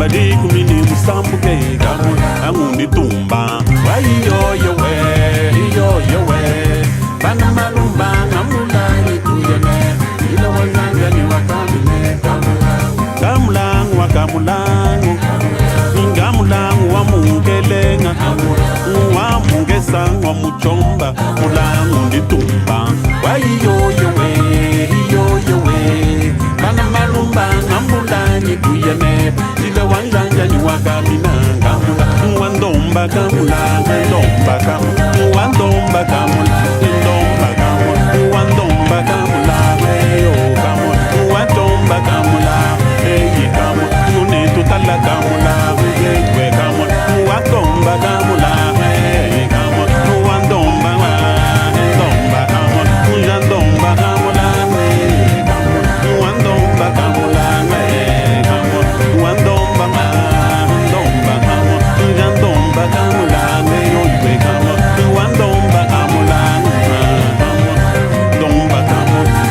Madi kumini musambuke kamu angundi tumba. Why yo we Bana malumba ngamula ituyene ila wazanga ni wakamine kamulangu wakamulangu ingamulangu wamungelenga wamungesa wamuchomba mulangu nditumba. Why yo we Bana malumba ngamula ituyene ila wazanga ni wakamine wandomba kamulanga ndomba kamulanga wandomba kamulanga wandomba kamulanga yo kamulanga wandomba kamulanga eyi kamulanga nunetu tala kamulanga eyi kamulanga wandomba kamulanga eyi kamulanga wandomba ndomba kamulanga ndomba kamulanga eyi kamulanga wandomba kamulanga eyi kamulanga wandomba ndomba kamulanga ndomba kamulanga yo iwe kamulanga wandomba kamulanga ndomba kamulanga.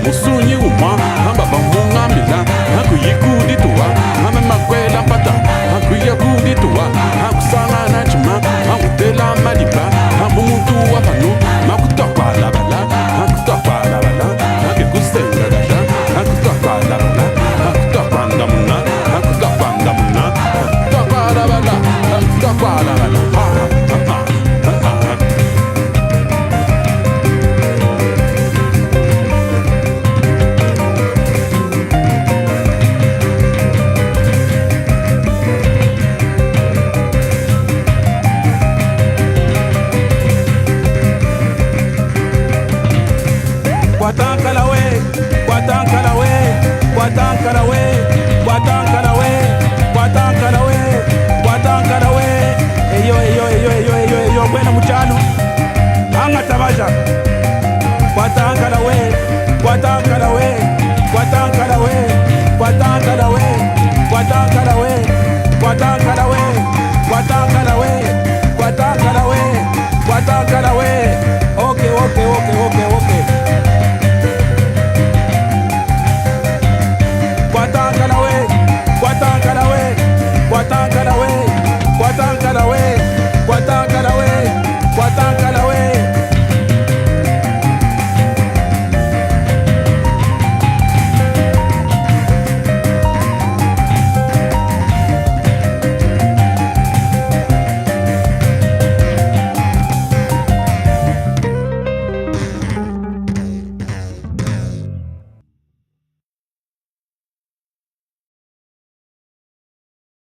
Musunyi uma hamba bamunga mila haku yikundi tuwa hamba makwela pata haku yakundi tuwa haku sanga na chima haku tela maliba haku muntu wa pano haku tokwa la bala haku tokwa la bala haku kusenga gasha haku tokwa la bala haku tokwa ndamuna haku tokwa ndamuna tokwa la bala haku tokwa la bala. Watankalawe eyo bwena muchalo anga tabaja watankalawe